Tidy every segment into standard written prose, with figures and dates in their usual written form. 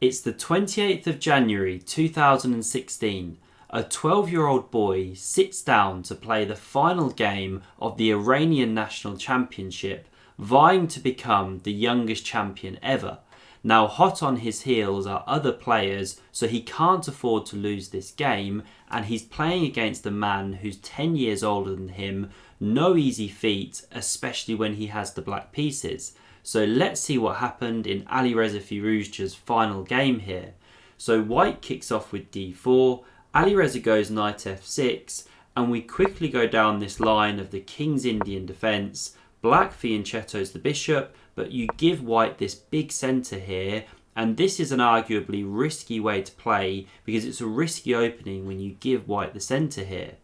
It's the 28th of January 2016. A 12-year-old boy sits down to play the final game of the Iranian National Championship, vying to become the youngest champion ever. Now, hot on his heels are other players, so he can't afford to lose this game, and he's playing against a man who's 10 years older than him. No easy feat, especially when he has the black pieces. So let's see what happened in Alireza Firouzja's final game here. So white kicks off with d4, Alireza goes knight f6, and we quickly go down this line of the king's Indian defence. Black fianchettos the bishop, but you give white this big centre here, and this is an arguably risky way to play because it's a risky opening when you give white the centre here.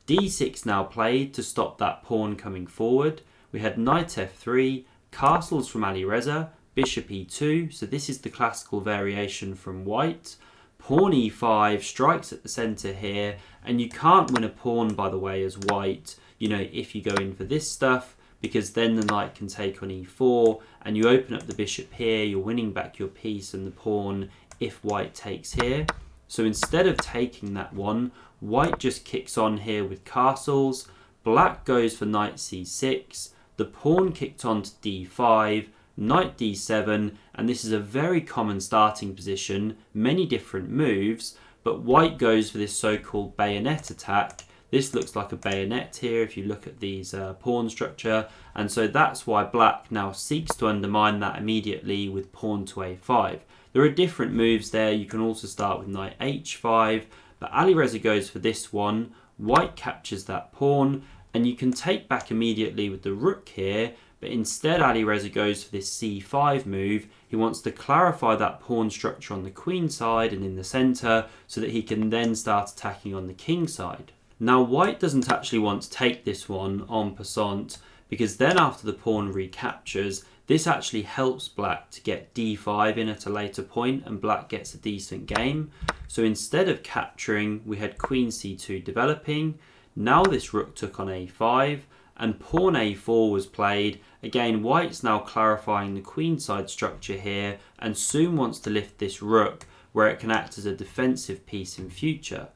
d6 now played to stop that pawn coming forward. We had knight f3, castles from Alireza, bishop e2, so this is the classical variation from white. Pawn e5 strikes at the centre here, and you can't win a pawn, by the way, as white, if you go in for this stuff, because then the knight can take on e4, and you open up the bishop here, you're winning back your piece and the pawn if white takes here. So instead of taking that one, white just kicks on here with castles. Black goes for knight c6, the pawn kicked on to d5, knight d7, and this is a very common starting position, many different moves, but white goes for this so-called bayonet attack. This looks like a bayonet here if you look at these pawn structure, and so that's why black now seeks to undermine that immediately with pawn to a5. There are different moves there. You can also start with knight h5, but Alireza goes for this one. White captures that pawn, and you can take back immediately with the rook here, but instead Alireza goes for this c5 move. He wants to clarify that pawn structure on the queen side and in the centre so that he can then start attacking on the king side. Now white doesn't actually want to take this one en passant, because then after the pawn recaptures, this actually helps black to get d5 in at a later point, and black gets a decent game. So instead of capturing, we had queen c2 developing. Now this rook took on a5, and pawn a4 was played. Again, white's now clarifying the queenside structure here, and soon wants to lift this rook, where it can act as a defensive piece in future.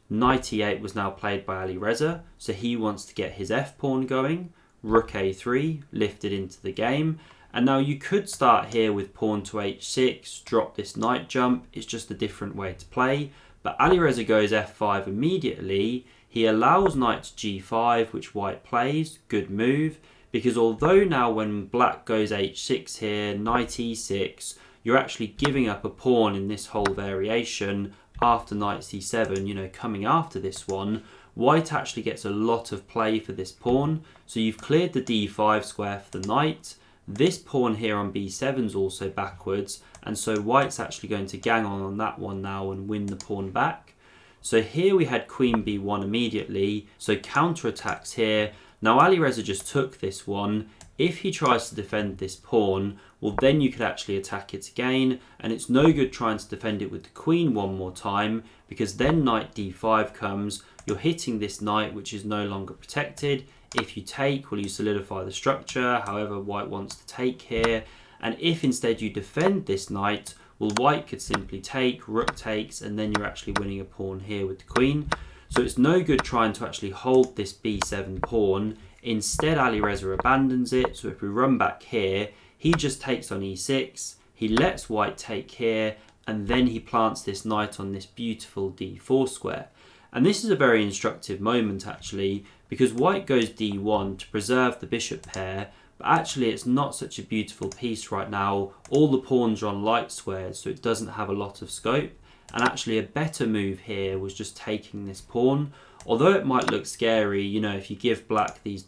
Knight e8 was now played by Alireza, so he wants to get his f-pawn going. Rook a3, lifted into the game. And now you could start here with pawn to h6, drop this knight jump. It's just a different way to play. But Alireza goes f5 immediately. He allows knight to g5, which white plays. Good move. Because although now when black goes h6 here, knight e6, you're actually giving up a pawn in this whole variation after knight c7, coming after this one, white actually gets a lot of play for this pawn. So you've cleared the d5 square for the knight. This pawn here on b7 is also backwards, and so white's actually going to gang on that one now and win the pawn back. So here we had queen b1 immediately, so counterattacks here. Now Alireza just took this one. If he tries to defend this pawn, well then you could actually attack it again, and it's no good trying to defend it with the queen one more time, because then knight d5 comes. You're hitting this knight, which is no longer protected. If you take, well, you solidify the structure, however white wants to take here. And if instead you defend this knight, well, white could simply take, rook takes, and then you're actually winning a pawn here with the queen. So it's no good trying to actually hold this b7 pawn. Instead, Alireza abandons it. So if we run back here, he just takes on e6. He lets white take here, and then he plants this knight on this beautiful d4 square. And this is a very instructive moment actually, because white goes d1 to preserve the bishop pair, but actually it's not such a beautiful piece right now. All the pawns are on light squares, so it doesn't have a lot of scope. And actually a better move here was just taking this pawn. Although it might look scary, if you give black these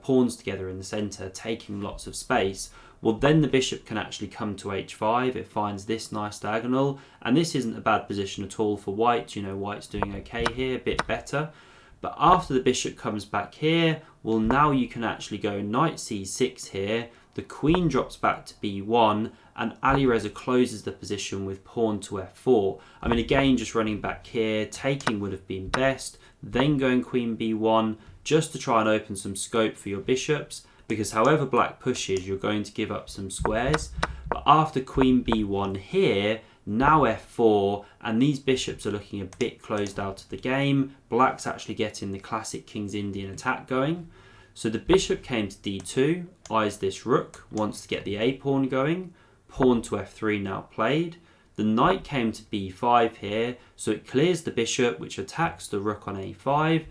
pawns together in the centre, taking lots of space, well then the bishop can actually come to h5. It finds this nice diagonal, and this isn't a bad position at all for white. White's doing okay here, a bit better. But after the bishop comes back here, well now you can actually go knight c6 here. The queen drops back to b1, and Alireza closes the position with pawn to f4. I mean, again, just running back here, taking would have been best, then going queen b1, just to try and open some scope for your bishops, because however black pushes, you're going to give up some squares. But after queen b1 here, Now f4, and these bishops are looking a bit closed out of the game. Black's actually getting the classic King's Indian attack going. So the bishop came to d2, eyes this rook, wants to get the a pawn going. Pawn to f3 now played. The knight came to b5 here, so it clears the bishop, which attacks the rook on a5.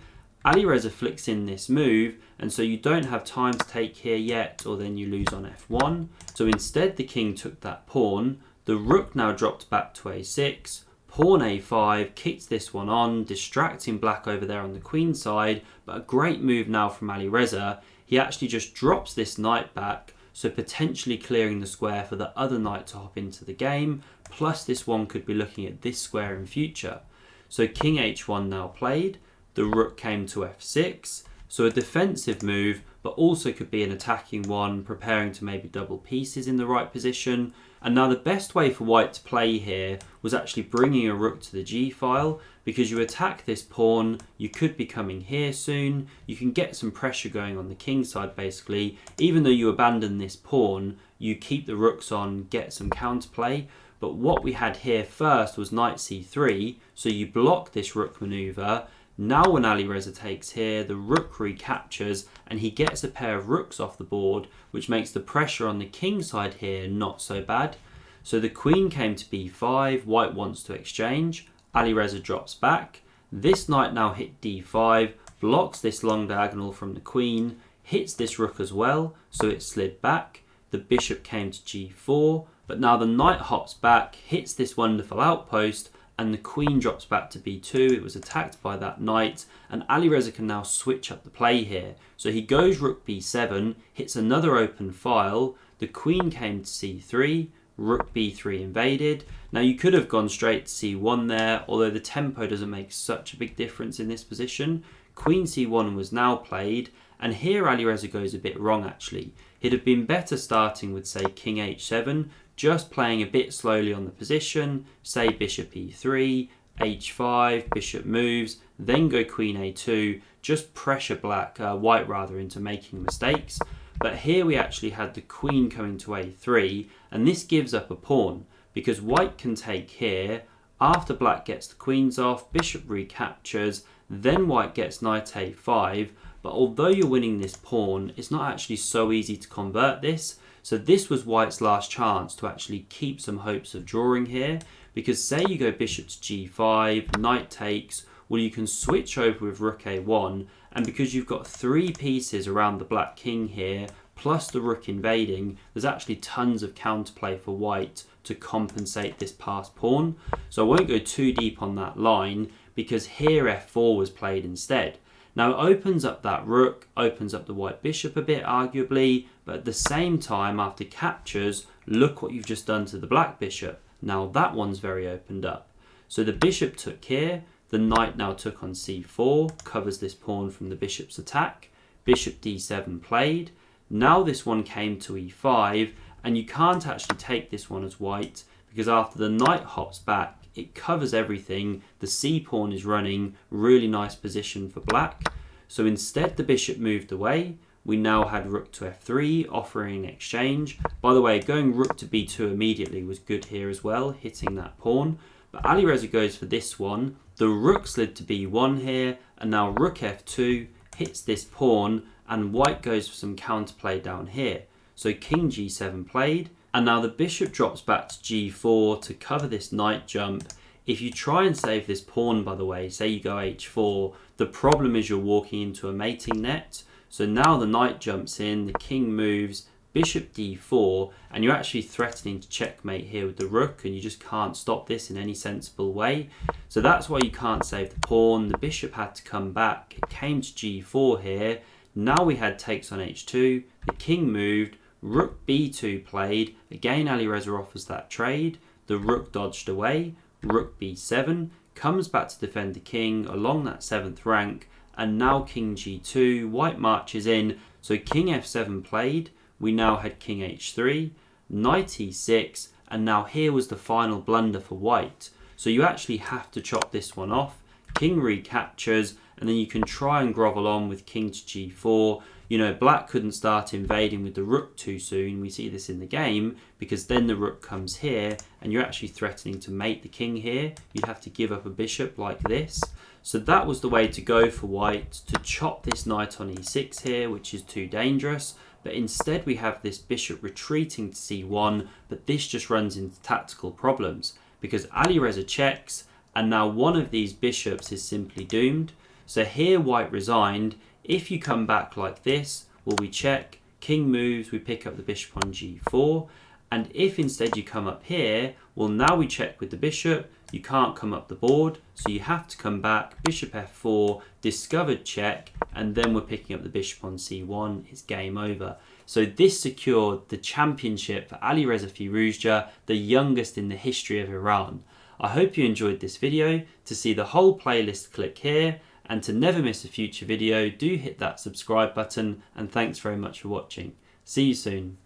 Alireza flicks in this move, and so you don't have time to take here yet, or then you lose on f1. So instead the king took that pawn. The rook now dropped back to a6. Pawn a5, kicks this one on, distracting black over there on the queen side, but a great move now from Alireza. He actually just drops this knight back, so potentially clearing the square for the other knight to hop into the game, plus this one could be looking at this square in future. So king h1 now played, the rook came to f6, so a defensive move, but also could be an attacking one, preparing to maybe double pieces in the right position. And now the best way for white to play here was actually bringing a rook to the g-file, because you attack this pawn, you could be coming here soon, you can get some pressure going on the king side basically. Even though you abandon this pawn, you keep the rooks on, get some counterplay. But what we had here first was knight c3, so you block this rook maneuver. Now when Alireza takes here, the rook recaptures and he gets a pair of rooks off the board, which makes the pressure on the king side here not so bad. So the queen came to b5, white wants to exchange, Alireza drops back. This knight now hit d5, blocks this long diagonal from the queen, hits this rook as well, so it slid back. The bishop came to g4, but now the knight hops back, hits this wonderful outpost, and the queen drops back to b2. It was attacked by that knight, and Alireza can now switch up the play here. So he goes rook b7, hits another open file, the queen came to c3, rook b3 invaded. Now you could have gone straight to c1 there, although the tempo doesn't make such a big difference in this position. Queen c1 was now played, and here Alireza goes a bit wrong actually. He'd have been better starting with say king h7, just playing a bit slowly on the position, say bishop e3, h5, bishop moves, then go queen a2, just pressure white into making mistakes. But here we actually had the queen coming to a3, and this gives up a pawn, because white can take here, after black gets the queens off, bishop recaptures, then white gets knight a5, but although you're winning this pawn, it's not actually so easy to convert this. So this was white's last chance to actually keep some hopes of drawing here, because say you go bishop to g5, knight takes, well you can switch over with rook a1, and because you've got three pieces around the black king here, plus the rook invading, there's actually tons of counterplay for white to compensate this passed pawn. So I won't go too deep on that line, because here f4 was played instead. Now it opens up that rook, opens up the white bishop a bit arguably, but at the same time after captures, look what you've just done to the black bishop. Now that one's very opened up. So the bishop took here, the knight now took on c4, covers this pawn from the bishop's attack, bishop d7 played. Now this one came to e5, and you can't actually take this one as white, because after the knight hops back, it covers everything, the c-pawn is running, really nice position for black. So instead the bishop moved away, we now had rook to f3, offering an exchange. By the way, going rook to b2 immediately was good here as well, hitting that pawn. But Alireza goes for this one, the rook slid to b1 here, and now rook f2 hits this pawn, and white goes for some counterplay down here. So king g7 played, and now the bishop drops back to g4 to cover this knight jump. If you try and save this pawn, by the way, say you go h4, the problem is you're walking into a mating net. So now the knight jumps in, the king moves, bishop d4, and you're actually threatening to checkmate here with the rook, and you just can't stop this in any sensible way. So that's why you can't save the pawn. The bishop had to come back. It came to g4 here. Now we had takes on h2, the king moved, rook b2 played, again Alireza offers that trade, the rook dodged away, rook b7, comes back to defend the king along that 7th rank, and now king g2, white marches in, so king f7 played, we now had king h3, knight e6, and now here was the final blunder for white. So you actually have to chop this one off. king recaptures, and then you can try and grovel on with king to g4. You know, black couldn't start invading with the rook too soon. We see this in the game because then the rook comes here and you're actually threatening to mate the king here. You'd have to give up a bishop like this. So that was the way to go for white, to chop this knight on e6 here, which is too dangerous. But instead we have this bishop retreating to c1, but this just runs into tactical problems because Alireza checks, and now one of these bishops is simply doomed. So here white resigned. If you come back like this, well, we check, king moves, we pick up the bishop on g4. And if instead you come up here, well, now we check with the bishop, you can't come up the board, so you have to come back, bishop f4, discovered check, and then we're picking up the bishop on c1, it's game over. So this secured the championship for Alireza Firouzja, the youngest in the history of Iran. I hope you enjoyed this video. To see the whole playlist, click here, and to never miss a future video, do hit that subscribe button, and thanks very much for watching. See you soon.